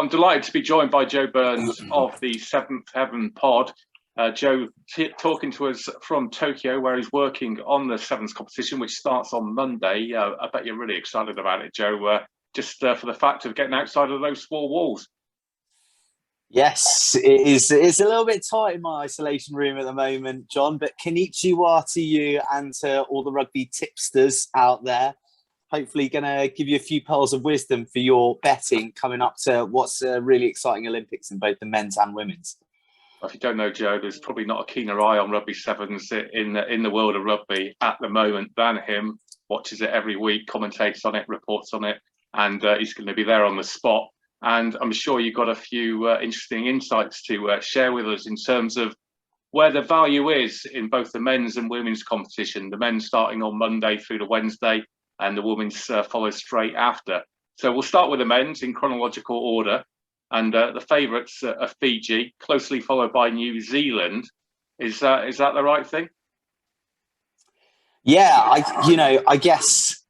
I'm delighted to be joined by Joe Byrnes of the Seventh Heaven pod. Joe talking to us from Tokyo, where he's working on the Sevens competition, which starts on Monday. I bet you're really excited about it, Joe, just for the fact of getting outside of those four walls. Yes, it is. It's a little bit tight in my isolation room at the moment, John, but konnichiwa to you and to all the rugby tipsters out there. Hopefully going to give you a few pearls of wisdom for your betting coming up to what's a really exciting Olympics in both the men's and women's. If you don't know Joe, there's probably not a keener eye on rugby sevens in the world of rugby at the moment than him. Watches it every week, commentates on it, reports on it, and he's going to be there on the spot. And I'm sure you've got a few interesting insights to share with us in terms of where the value is in both the men's and women's competition. The men's starting on Monday through to Wednesday, and the women's follow straight after. So we'll start with the men's in chronological order. And the favourites are Fiji, closely followed by New Zealand. Is that the right thing? Yeah, I guess,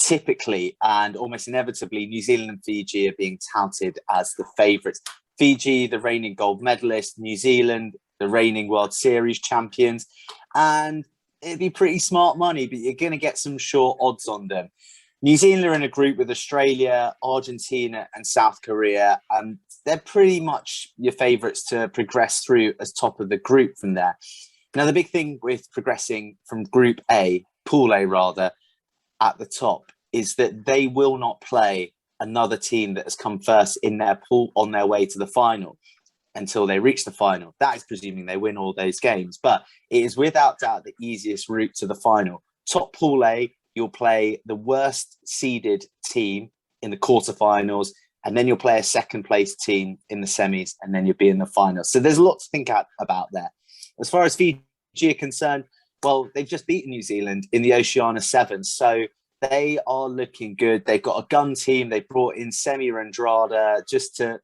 typically and almost inevitably, New Zealand and Fiji are being touted as the favourites. Fiji, the reigning gold medalist, New Zealand, the reigning World Series champions. And it'd be pretty smart money, but you're going to get some short odds on them. New Zealand are in a group with Australia, Argentina and South Korea, and they're pretty much your favourites to progress through as top of the group from there. Now, the big thing with progressing from Group A, Pool A rather, at the top, is that they will not play another team that has come first in their pool on their way to the final until they reach the final. That is presuming they win all those games. But it is without doubt the easiest route to the final. Top Pool A, you'll play the worst seeded team in the quarterfinals, and then you'll play a second place team in the semis, and then you'll be in the final. So there's a lot to think about there. As far as Fiji are concerned, well, they've just beaten New Zealand in the Oceania Sevens. So they are looking good. They've got a gun team. They brought in Semi Rendrada just to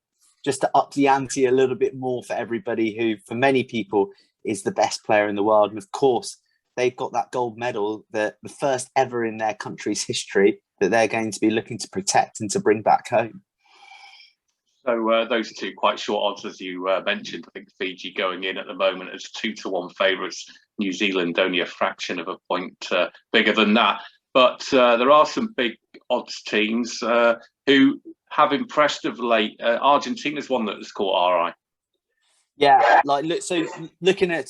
up the ante a little bit more for everybody who, for many people, is the best player in the world. And of course, they've got that gold medal, the first ever in their country's history, that they're going to be looking to protect and to bring back home. So those are two quite short odds, as you mentioned. I think Fiji going in at the moment as 2-1 favourites. New Zealand only a fraction of a point bigger than that. But there are some big odds teams who have impressed of late. Argentina's one that has caught our eye. Yeah, looking at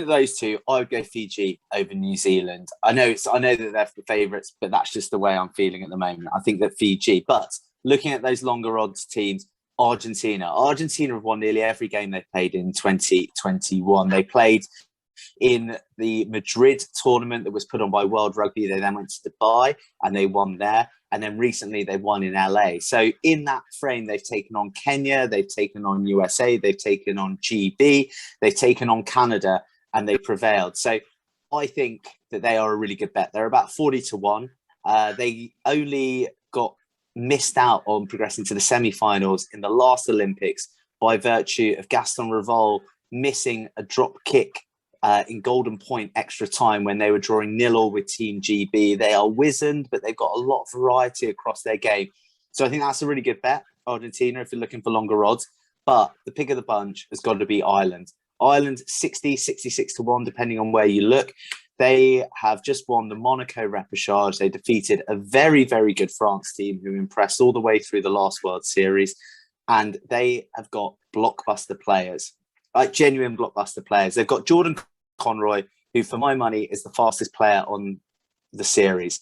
those two, I would go Fiji over New Zealand. I know that they're the favourites, but that's just the way I'm feeling at the moment. I think that Fiji, but looking at those longer odds teams, Argentina have won nearly every game they played in 2021. They played in the Madrid tournament that was put on by World Rugby. They then went to Dubai and they won there. And then recently they won in LA. So in that frame, they've taken on Kenya, they've taken on USA, they've taken on GB, they've taken on Canada, and they prevailed. So I think that they are a really good bet. They're about 40-1. They only got missed out on progressing to the semi-finals in the last Olympics by virtue of Gaston Revol missing a drop kick in Golden Point extra time when they were drawing 0-0 with Team GB. They are wizened, but they've got a lot of variety across their game. So I think that's a really good bet, Argentina, if you're looking for longer odds. But the pick of the bunch has got to be Ireland. Ireland, 66-1, depending on where you look. They have just won the Monaco repechage. They defeated a very, very good France team who impressed all the way through the last World Series. And they have got blockbuster players. Like genuine blockbuster players. They've got Jordan Conroy, who for my money is the fastest player on the series.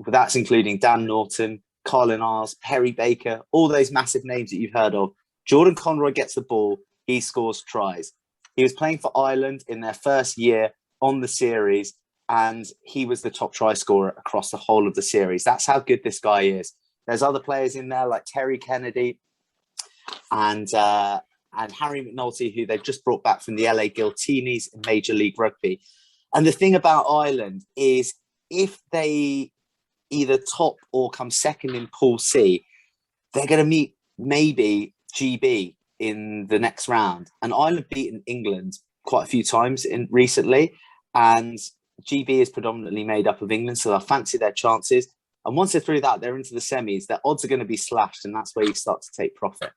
That's including Dan Norton, Carlin Isles, Perry Baker, all those massive names that you've heard of. Jordan Conroy gets the ball, he scores tries. He was playing for Ireland in their first year on the series, and he was the top try scorer across the whole of the series. That's how good this guy is. There's other players in there like Terry Kennedy and Harry McNulty, who they've just brought back from the LA Giltinis in Major League Rugby. And the thing about Ireland is if they either top or come second in Pool C, they're going to meet maybe GB in the next round. And Ireland beaten England quite a few times recently. And GB is predominantly made up of England, so I fancy their chances. And once they're through that, they're into the semis. Their odds are going to be slashed, and that's where you start to take profit.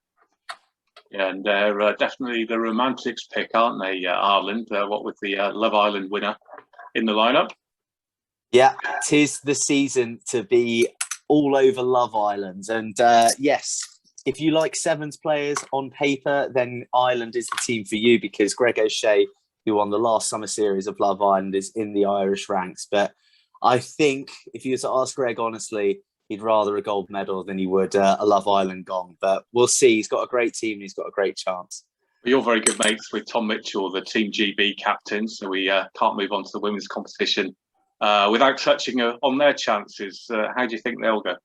Yeah, and they're definitely the romantics pick, aren't they, Ireland? What with the Love Island winner in the lineup? Yeah, 'tis the season to be all over Love Island. And yes, if you like sevens players on paper, then Ireland is the team for you, because Greg O'Shea, who won the last summer series of Love Island, is in the Irish ranks. But I think if you were to ask Greg honestly, he'd rather a gold medal than he would a Love Island gong. But we'll see. He's got a great team and he's got a great chance. You're very good mates with Tom Mitchell, the Team GB captain, so we can't move on to the women's competition without touching on their chances. How do you think they'll go?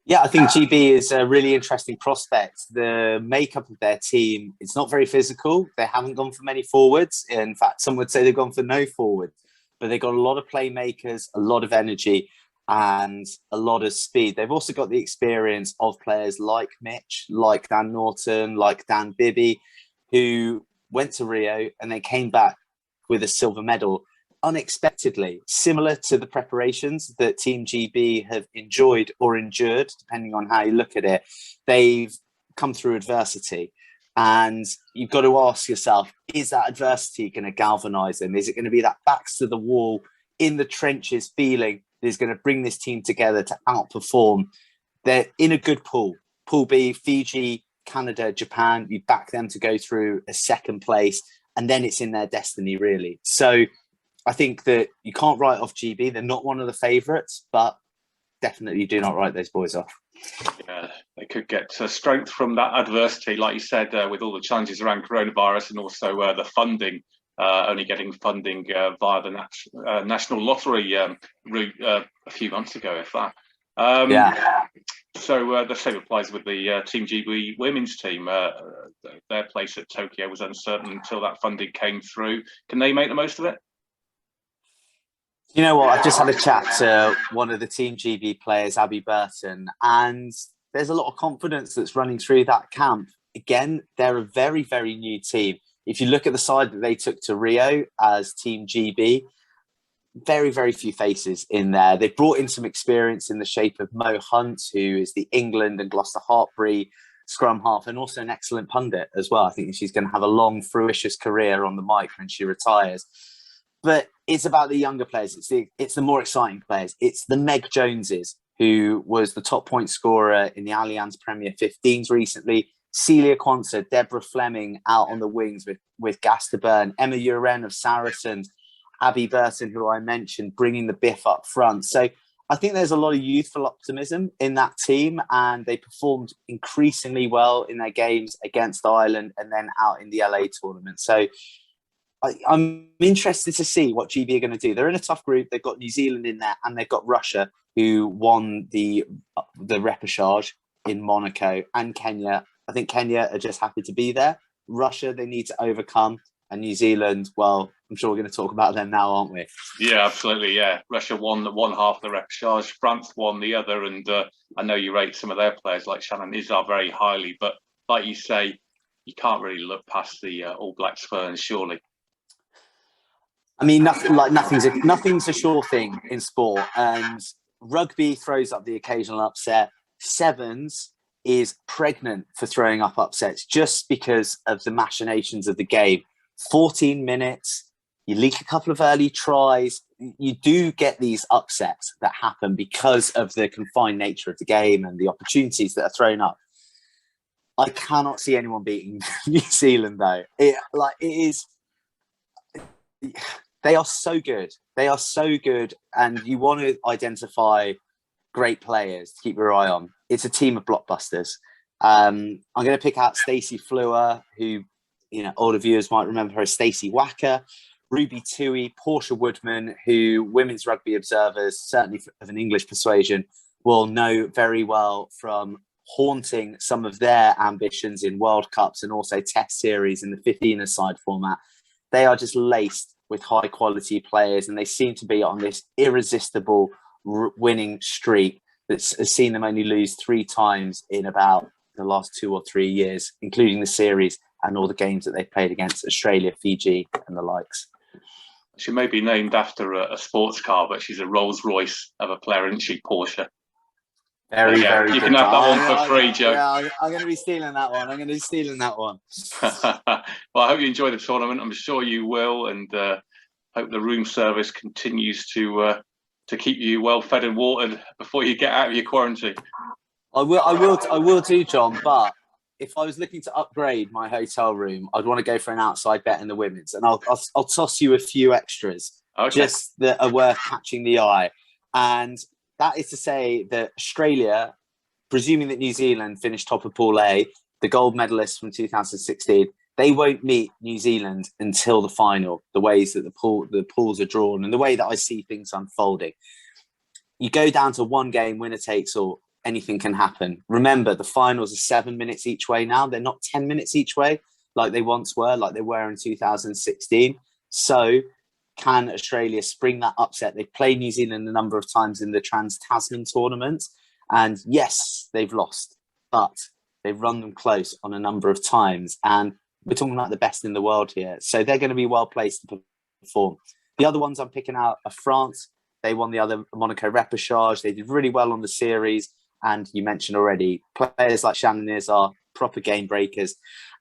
Yeah, I think GB is a really interesting prospect. The makeup of their team, it's not very physical. They haven't gone for many forwards. In fact, some would say they've gone for no forward. But they've got a lot of playmakers, a lot of energy, and a lot of speed. They've also got the experience of players like Mitch, like Dan Norton, like Dan Bibby, who went to Rio and they came back with a silver medal unexpectedly, similar to the preparations that Team GB have enjoyed or endured, depending on how you look at it. They've come through adversity. And you've got to ask yourself, is that adversity going to galvanise them? Is it going to be that backs to the wall, in the trenches feeling that is going to bring this team together to outperform? They're in a good pool. Pool B, Fiji, Canada, Japan. You back them to go through a second place, and then it's in their destiny, really. So I think that you can't write off GB. They're not one of the favourites, but definitely do not write those boys off. Yeah, they could get strength from that adversity, like you said, with all the challenges around coronavirus and also the funding, only getting funding via the national lottery route a few months ago, if that. Yeah. So the same applies with the Team GB women's team. Their place at Tokyo was uncertain until that funding came through. Can they make the most of it? You know what? I've just had a chat to one of the Team GB players, Abby Burton, and there's a lot of confidence that's running through that camp. Again, they're a very, very new team. If you look at the side that they took to Rio as Team GB, very, very few faces in there. They've brought in some experience in the shape of Mo Hunt, who is the England and Gloucester Hartpury scrum half, and also an excellent pundit as well. I think she's going to have a long, fruitious career on the mic when she retires. But it's about the younger players. It's the more exciting players. It's the Meg Joneses, who was the top point scorer in the Allianz Premier 15s recently. Celia Quansah, Deborah Fleming out on the wings with Gasterburn, Emma Uren of Saracens, Abby Burton, who I mentioned, bringing the biff up front. So I think there's a lot of youthful optimism in that team, and they performed increasingly well in their games against Ireland and then out in the LA tournament. So I'm interested to see what GB are going to do. They're in a tough group. They've got New Zealand in there, and they've got Russia, who won the repechage in Monaco, and Kenya. I think Kenya are just happy to be there. Russia, they need to overcome. And New Zealand, well, I'm sure we're going to talk about them now, aren't we? Yeah, absolutely. Yeah, Russia won one half of the repechage, France won the other, and I know you rate some of their players like Shannon Izzar very highly, but like you say, you can't really look past the All Blacks Ferns, surely. I mean, nothing's a sure thing in sport, and rugby throws up the occasional upset. Sevens is pregnant for throwing up upsets just because of the machinations of the game. 14 minutes, you leak a couple of early tries. You do get these upsets that happen because of the confined nature of the game and the opportunities that are thrown up. I cannot see anyone beating New Zealand, though. They are so good. They are so good, and you want to identify great players to keep your eye on. It's a team of blockbusters. I'm going to pick out Stacey Fleur, who, older viewers might remember her as Stacey Wacker, Ruby Tui, Portia Woodman, who women's rugby observers, certainly of an English persuasion, will know very well from haunting some of their ambitions in World Cups and also Test series in the 15-a-side format. They are just laced with high-quality players, and they seem to be on this irresistible winning streak that's seen them only lose 3 times in about the last 2 or 3 years, including the series and all the games that they've played against Australia, Fiji, and the likes. She may be named after a sports car, but she's a Rolls Royce of a player, isn't she? Porsche. Very, very You good. can have that one for free, Joe. Yeah, I'm going to be stealing that one. Well, I hope you enjoy the tournament. I'm sure you will, and hope the room service continues to keep you well fed and watered before you get out of your quarantine. I will do, John. But if I was looking to upgrade my hotel room, I'd want to go for an outside bet in the women's, and I'll toss you a few extras, just that are worth catching the eye. And that is to say that Australia, presuming that New Zealand finished top of Pool A, the gold medalists from 2016, they won't meet New Zealand until the final. The ways that the pools are drawn and the way that I see things unfolding, you go down to one game, winner takes all. Anything can happen. Remember, the finals are 7 minutes each way now. They're not 10 minutes each way like they once were, like they were in 2016. So can Australia spring that upset? They've played New Zealand a number of times in the Trans-Tasman tournament. And yes, they've lost, but they've run them close on a number of times. And we're talking about the best in the world here. So they're going to be well placed to perform. The other ones I'm picking out are France. They won the other Monaco repechage. They did really well on the series. And you mentioned already, players like Shannon are proper game breakers.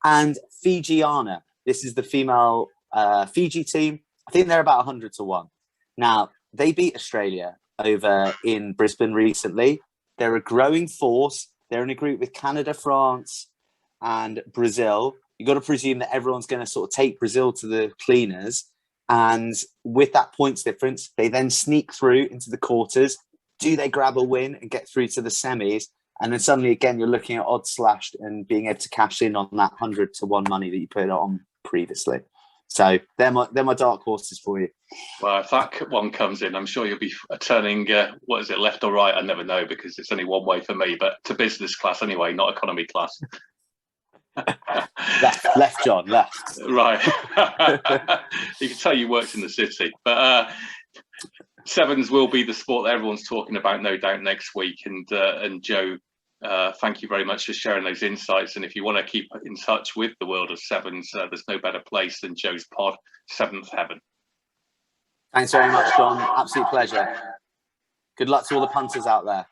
And Fijiana, this is the female Fiji team. I think they're about 100-1. Now, they beat Australia over in Brisbane recently. They're a growing force. They're in a group with Canada, France, and Brazil. You've got to presume that everyone's going to sort of take Brazil to the cleaners. And with that points difference, they then sneak through into the quarters. Do they grab a win and get through to the semis? And then suddenly, again, you're looking at odds slashed and being able to cash in on that 100-1 money that you put on previously. So they're my dark horses for you. Well, if that one comes in, I'm sure you'll be turning, what is it, left or right? I never know because it's only one way for me, but to business class anyway, not economy class. left, John, left. Right. You can tell you worked in the city. But sevens will be the sport that everyone's talking about, no doubt, next week. And Joe, thank you very much for sharing those insights. And if you want to keep in touch with the world of sevens, there's no better place than Joe's pod, Seventh Heaven. Thanks very much, John. Absolute pleasure. Good luck to all the punters out there.